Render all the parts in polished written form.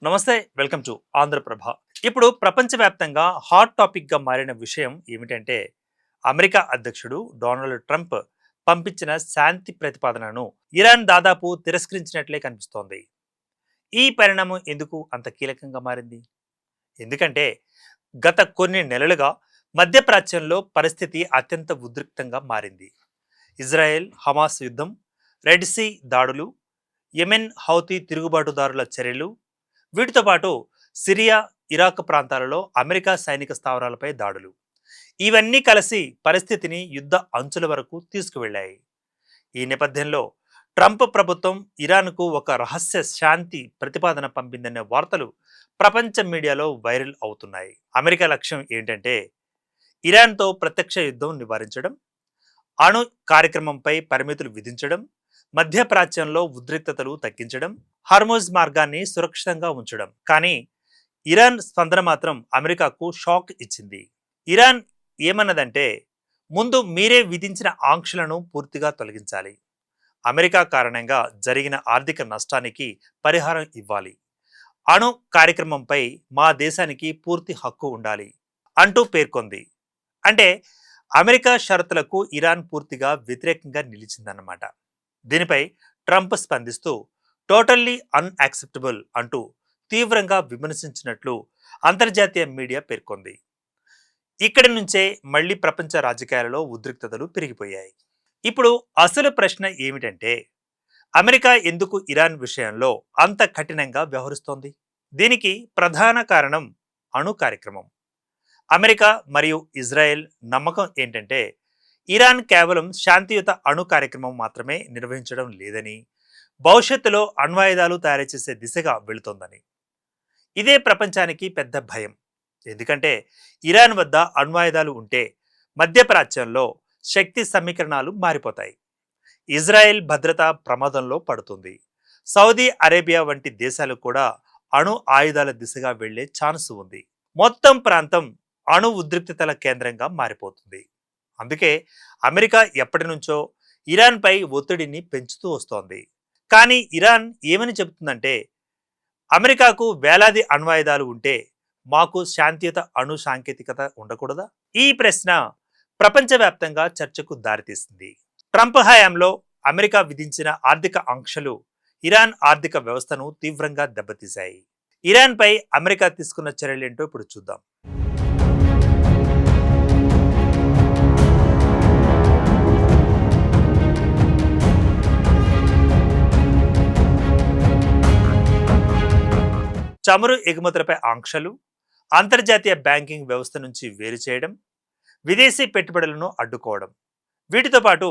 నమస్తే, welcome to Andhraprabha. ఇప్పుడు ప్రపంచవ్యాప్తంగా హాట్ టాపిక్గా మారిన విషయం ఏమిటంటే అమెరికా అధ్యక్షుడు డొనాల్డ్ ట్రంప్ పంపించిన శాంతి ప్రతిపాదనను ఇరాన్ దాదాపు తిరస్కరించినట్లే కనిపిస్తోంది. ఈ పరిణామం ఎందుకు అంత కీలకంగా మారింది? ఎందుకంటే గత కొన్ని నెలలుగా మధ్యప్రాచ్యంలో పరిస్థితి అత్యంత ఉద్రిక్తంగా మారింది. ఇజ్రాయెల్ హమాస్ యుద్ధం, రెడ్ సీ దాడులు, యెమెన్ హౌతీ తిరుగుబాటుదారుల చర్యలు, వీటితో పాటు సిరియా, ఇరాక్ ప్రాంతాలలో అమెరికా సైనిక స్థావరాలపై దాడులు, ఇవన్నీ కలిసి పరిస్థితిని యుద్ధ అంచుల వరకు తీసుకువెళ్లాయి. ఈ నేపథ్యంలో ట్రంప్ ప్రభుత్వం ఇరాన్కు ఒక రహస్య శాంతి ప్రతిపాదన పంపిందనే వార్తలు ప్రపంచ మీడియాలో వైరల్ అవుతున్నాయి. అమెరికా లక్ష్యం ఏంటంటే ఇరాన్తో ప్రత్యక్ష యుద్ధం నివారించడం, అణు కార్యక్రమంపై పరిమితులు విధించడం, మధ్యప్రాచ్యంలో ఉద్రిక్తతలు తగ్గించడం, హార్మోజ్ మార్గాన్ని సురక్షితంగా ఉంచడం. కానీ ఇరాన్ స్పందన మాత్రం అమెరికాకు షాక్ ఇచ్చింది. ఇరాన్ ఏమన్నదంటే, ముందు మీరే విధించిన ఆంక్షలను పూర్తిగా తొలగించాలి, అమెరికా కారణంగా జరిగిన ఆర్థిక నష్టానికి పరిహారం ఇవ్వాలి, అణు కార్యక్రమంపై మా దేశానికి పూర్తి హక్కు ఉండాలి అంటూ పేర్కొంది. అంటే అమెరికా షరతులకు ఇరాన్ పూర్తిగా వ్యతిరేకంగా నిలిచిందన్నమాట. దీనిపై ట్రంప్ స్పందిస్తూ టోటల్లీ అన్యాక్సెప్టబుల్ అంటూ తీవ్రంగా విమర్శించినట్లు అంతర్జాతీయ మీడియా పేర్కొంది. ఇక్కడి నుంచే మళ్లీ ప్రపంచ రాజకీయాలలో ఉద్రిక్తతలు పెరిగిపోయాయి. ఇప్పుడు అసలు ప్రశ్న ఏమిటంటే, అమెరికా ఎందుకు ఇరాన్ విషయంలో అంత కఠినంగా వ్యవహరిస్తోంది? దీనికి ప్రధాన కారణం అణు కార్యక్రమం. అమెరికా మరియు ఇజ్రాయెల్ నమ్మకం ఏంటంటే ఇరాన్ కేవలం శాంతియుత అణు కార్యక్రమం మాత్రమే నిర్వహించడం లేదని, భవిష్యత్తులో అణ్వాయుధాలు తయారు చేసే దిశగా వెళుతోందని. ఇదే ప్రపంచానికి పెద్ద భయం. ఎందుకంటే ఇరాన్ వద్ద అణ్వాయుధాలు ఉంటే మధ్యప్రాచ్యంలో శక్తి సమీకరణాలు మారిపోతాయి, ఇజ్రాయెల్ భద్రత ప్రమాదంలో పడుతుంది, సౌదీ అరేబియా వంటి దేశాలు కూడా అణు ఆయుధాల దిశగా వెళ్లే ఛాన్స్ ఉంది. మొత్తం ప్రాంతం అణు ఉద్రిక్తతల కేంద్రంగా మారిపోతుంది. అందుకే అమెరికా ఎప్పటి నుంచో ఇరాన్పై ఒత్తిడిని పెంచుతూ వస్తోంది. కానీ ఇరాన్ ఏమని చెబుతుందంటే, అమెరికాకు వేలాది అణ్వాయుధాలు ఉంటే మాకు శాంతియుత అణు సాంకేతికత ఉండకూడదా? ఈ ప్రశ్న ప్రపంచవ్యాప్తంగా చర్చకు దారితీసింది. ట్రంప్ హయాంలో అమెరికా విధించిన ఆర్థిక ఆంక్షలు ఇరాన్ ఆర్థిక వ్యవస్థను తీవ్రంగా దెబ్బతీశాయి. ఇరాన్పై అమెరికా తీసుకున్న చర్యలేంటో ఇప్పుడు చూద్దాం. చమురు ఎగుమతులపై ఆంక్షలు, అంతర్జాతీయ బ్యాంకింగ్ వ్యవస్థ నుంచి వేరు చేయడం, విదేశీ పెట్టుబడులను అడ్డుకోవడం, వీటితో పాటు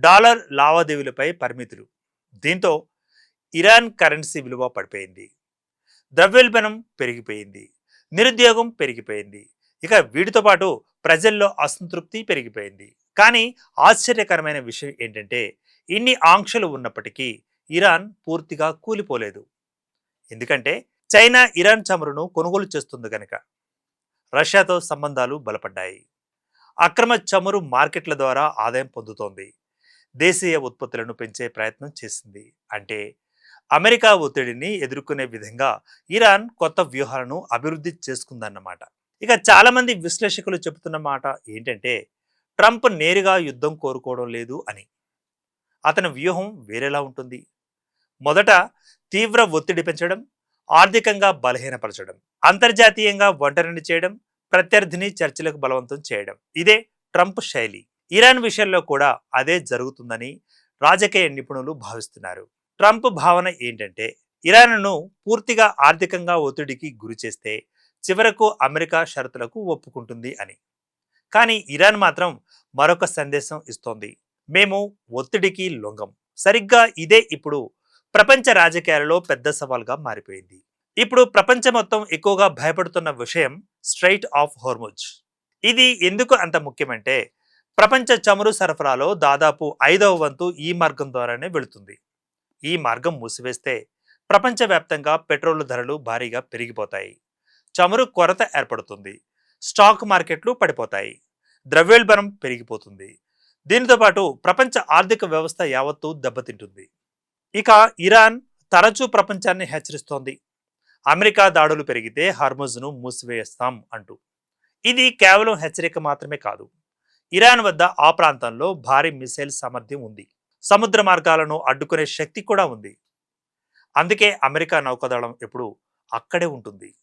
డాలర్ లావాదేవీలపై పరిమితులు. దీంతో ఇరాన్ కరెన్సీ విలువ పడిపోయింది, ద్రవ్యోల్బణం పెరిగిపోయింది, నిరుద్యోగం పెరిగిపోయింది. ఇక వీటితో పాటు ప్రజల్లో అసంతృప్తి పెరిగిపోయింది. కానీ ఆశ్చర్యకరమైన విషయం ఏంటంటే, ఇన్ని ఆంక్షలు ఉన్నప్పటికీ ఇరాన్ పూర్తిగా కూలిపోలేదు. ఎందుకంటే చైనా ఇరాన్ చమురును కొనుగోలు చేస్తుంది కనుక. రష్యాతో సంబంధాలు బలపడ్డాయి, అక్రమ చమురు మార్కెట్ల ద్వారా ఆదాయం పొందుతోంది, దేశీయ ఉత్పత్తులను పెంచే ప్రయత్నం చేసింది. అంటే అమెరికా ఒత్తిడిని ఎదుర్కొనే విధంగా ఇరాన్ కొత్త వ్యూహాలను అభివృద్ధి చేసుకుందన్నమాట. ఇక చాలా మంది విశ్లేషకులు చెబుతున్న మాట ఏంటంటే, ట్రంప్ నేరుగా యుద్ధం కోరుకోవడం లేదు అని. అతని వ్యూహం వేరేలా ఉంటుంది. మొదట తీవ్ర ఒత్తిడి పెంచడం, ఆర్థికంగా బలహీనపరచడం, అంతర్జాతీయంగా ఒంటరిని చేయడం, ప్రత్యర్థిని చర్చలకు బలవంతం చేయడం. ఇదే ట్రంప్ శైలి. ఇరాన్ విషయంలో కూడా అదే జరుగుతుందని రాజకీయ నిపుణులు భావిస్తున్నారు. ట్రంప్ భావన ఏంటంటే, ఇరాన్ను పూర్తిగా ఆర్థికంగా ఒత్తిడికి గురి చేస్తే చివరకు అమెరికా షరతులకు ఒప్పుకుంటుంది అని. కానీ ఇరాన్ మాత్రం మరొక సందేశం ఇస్తోంది, మేము ఒత్తిడికి లొంగం. సరిగ్గా ఇదే ఇప్పుడు ప్రపంచ రాజకీయాలలో పెద్ద సవాల్గా మారిపోయింది. ఇప్పుడు ప్రపంచం మొత్తం ఎక్కువగా భయపడుతున్న విషయం స్ట్రైట్ ఆఫ్ హోర్ముజ్. ఇది ఎందుకు అంత ముఖ్యమంటే, ప్రపంచ చమురు సరఫరాలో దాదాపు 5వ వంతు ఈ మార్గం ద్వారానే వెళుతుంది. ఈ మార్గం మూసివేస్తే ప్రపంచవ్యాప్తంగా పెట్రోల్ ధరలు భారీగా పెరిగిపోతాయి, చమురు కొరత ఏర్పడుతుంది, స్టాక్ మార్కెట్లు పడిపోతాయి, ద్రవ్యోల్బణం పెరిగిపోతుంది. దీనితో పాటు ప్రపంచ ఆర్థిక వ్యవస్థ యావత్తు దెబ్బతింటుంది. ఇక ఇరాన్ తరచూ ప్రపంచాన్ని హెచ్చరిస్తోంది, అమెరికా దాడులు పెరిగితే హార్మోజ్ను మూసివేస్తాం అంటూ. ఇది కేవలం హెచ్చరిక మాత్రమే కాదు. ఇరాన్ వద్ద ఆ ప్రాంతంలో భారీ మిసైల్ సామర్థ్యం ఉంది. సముద్ర మార్గాలను అడ్డుకునే శక్తి కూడా ఉంది. అందుకే అమెరికా నౌకాదళం ఎప్పుడు అక్కడే ఉంటుంది.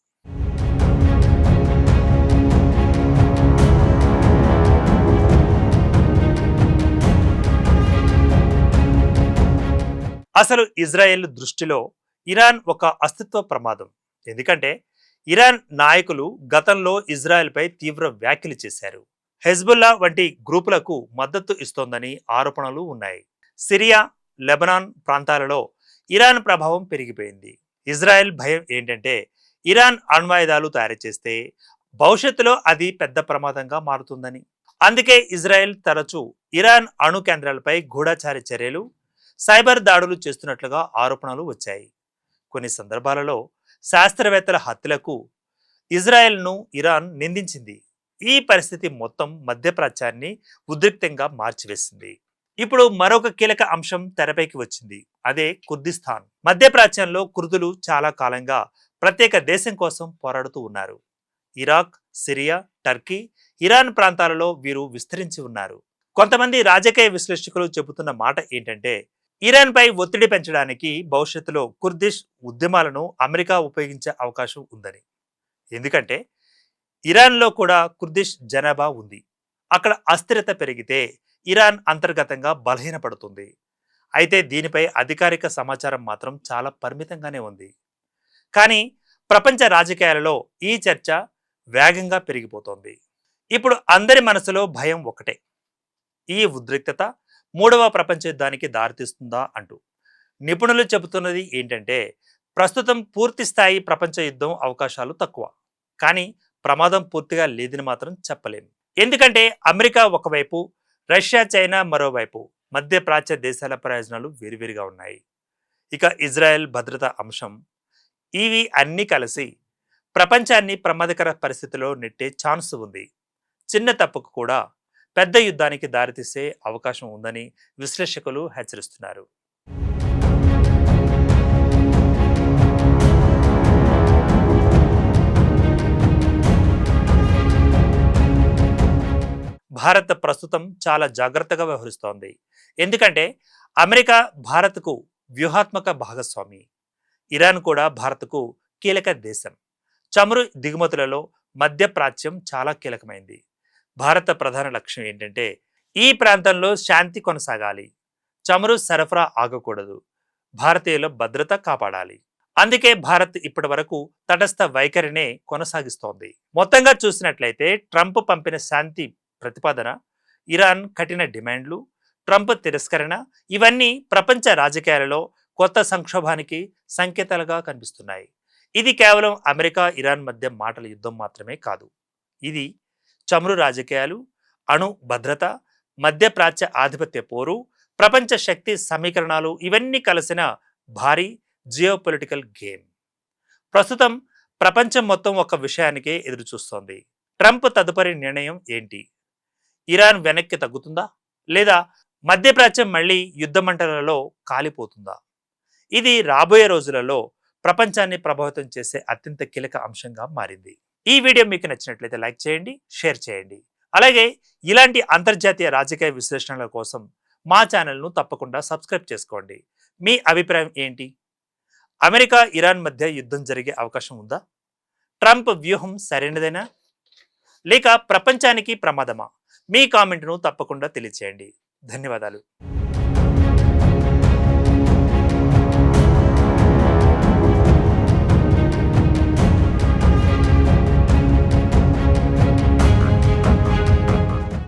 అసలు ఇజ్రాయెల్ దృష్టిలో ఇరాన్ ఒక అస్తిత్వ ప్రమాదం. ఎందుకంటే ఇరాన్ నాయకులు గతంలో ఇజ్రాయెల్పై తీవ్ర వ్యాఖ్యలు చేశారు. హెజ్బుల్లా వంటి గ్రూపులకు మద్దతు ఇస్తోందని ఆరోపణలు ఉన్నాయి. సిరియా, లెబనాన్ ప్రాంతాలలో ఇరాన్ ప్రభావం పెరిగిపోయింది. ఇజ్రాయెల్ భయం ఏంటంటే ఇరాన్ అణ్వాయుధాలు తయారు చేస్తే భవిష్యత్తులో అది పెద్ద ప్రమాదంగా మారుతుందని. అందుకే ఇజ్రాయెల్ తరచూ ఇరాన్ అణు కేంద్రాలపై గూఢచారి చర్యలు, సైబర్ దాడులు చేస్తున్నట్లుగా ఆరోపణలు వచ్చాయి. కొన్ని సందర్భాలలో శాస్త్రవేత్తల హత్యలకు ఇజ్రాయెల్ను ఇరాన్ నిందించింది. ఈ పరిస్థితి మొత్తం మధ్యప్రాచ్యాన్ని ఉద్రిక్తంగా మార్చివేసింది. ఇప్పుడు మరొక కీలక అంశం తెరపైకి వచ్చింది. అదే కుర్దిస్తాన్. మధ్యప్రాచ్యంలో కుర్దులు చాలా కాలంగా ప్రత్యేక దేశం కోసం పోరాడుతూ ఉన్నారు. ఇరాక్, సిరియా, టర్కీ, ఇరాన్ ప్రాంతాలలో వీరు విస్తరించి ఉన్నారు. కొంతమంది రాజకీయ విశ్లేషకులు చెబుతున్న మాట ఏంటంటే ఇరాన్పై ఒత్తిడి పెంచడానికి భవిష్యత్తులో కుర్దిష్ ఉద్యమాలను అమెరికా ఉపయోగించే అవకాశం ఉందని. ఎందుకంటే ఇరాన్లో కూడా కుర్దిష్ జనాభా ఉంది. అక్కడ అస్థిరత పెరిగితే ఇరాన్ అంతర్గతంగా బలహీనపడుతుంది. అయితే దీనిపై అధికారిక సమాచారం మాత్రం చాలా పరిమితంగానే ఉంది. కానీ ప్రపంచ రాజకీయాలలో ఈ చర్చ వేగంగా పెరిగిపోతోంది. ఇప్పుడు అందరి మనసులో భయం ఒకటే, ఈ ఉద్రిక్తత మూడవ ప్రపంచ యుద్ధానికి దారితీస్తుందా అంటూ. నిపుణులు చెబుతున్నది ఏంటంటే ప్రస్తుతం పూర్తి స్థాయి ప్రపంచ యుద్ధం అవకాశాలు తక్కువ. కానీ ప్రమాదం పూర్తిగా లేదని మాత్రం చెప్పలేం. ఎందుకంటే అమెరికా ఒకవైపు, రష్యా, చైనా మరోవైపు. మధ్యప్రాచ్య దేశాల ప్రయోజనాలు వేరువేరుగా ఉన్నాయి. ఇక ఇజ్రాయెల్ భద్రతా అంశం. ఇవి అన్నీ కలిసి ప్రపంచాన్ని ప్రమాదకర పరిస్థితిలో నెట్టే ఛాన్స్ ఉంది. చిన్న తప్పుకు కూడా పెద్ద యుద్ధానికి దారితీసే అవకాశం ఉందని విశ్లేషకులు హెచ్చరిస్తున్నారు. భారత్ ప్రస్తుతం చాలా జాగ్రత్తగా వ్యవహరిస్తోంది. ఎందుకంటే అమెరికా భారత్కు వ్యూహాత్మక భాగస్వామి. ఇరాన్ కూడా భారత్కు కీలక దేశం. చమురు దిగుమతులలో మధ్యప్రాచ్యం చాలా కీలకమైంది. భారత ప్రధాన లక్ష్యం ఏంటంటే ఈ ప్రాంతంలో శాంతి కొనసాగాలి, చమురు సరఫరా ఆగకూడదు, భారతీయుల భద్రత కాపాడాలి. అందుకే భారత్ ఇప్పటి వరకు తటస్థ వైఖరినే కొనసాగిస్తోంది. మొత్తంగా చూసినట్లయితే ట్రంప్ పంపిన శాంతి ప్రతిపాదన, ఇరాన్ కఠిన డిమాండ్లు, ట్రంప్ తిరస్కరణ ఇవన్నీ ప్రపంచ రాజకీయాలలో కొత్త సంక్షోభానికి సంకేతాలుగా కనిపిస్తున్నాయి. ఇది కేవలం అమెరికా, ఇరాన్ మధ్య మాటల యుద్ధం మాత్రమే కాదు. ఇది చమురు రాజకీయాలు, అణు భద్రత, మధ్యప్రాచ్య ఆధిపత్య పోరు, ప్రపంచ శక్తి సమీకరణాలు ఇవన్నీ కలిసిన భారీ జియోపొలిటికల్ గేమ్. ప్రస్తుతం ప్రపంచం మొత్తం ఒక విషయానికే ఎదురుచూస్తోంది. ట్రంప్ తదుపరి నిర్ణయం ఏంటి? ఇరాన్ వెనక్కి తగ్గుతుందా, లేదా మధ్యప్రాచ్యం మళ్లీ యుద్ధమంటలలో కాలిపోతుందా? ఇది రాబోయే రోజులలో ప్రపంచాన్ని ప్రభావితం చేసే అత్యంత కీలక అంశంగా మారింది. ఈ వీడియో మీకు నచ్చినట్లయితే లైక్ చేయండి, షేర్ చేయండి. అలాగే ఇలాంటి అంతర్జాతీయ రాజకీయ విశ్లేషణల కోసం మా ఛానల్ను తప్పకుండా సబ్స్క్రైబ్ చేసుకోండి. మీ అభిప్రాయం ఏంటి? అమెరికా, ఇరాన్ మధ్య యుద్ధం జరిగే అవకాశం ఉందా? ట్రంప్ వ్యూహం సరైనదేనా, లేక ప్రపంచానికి ప్రమాదమా? మీ కామెంట్ను తప్పకుండా తెలియచేయండి. ధన్యవాదాలు.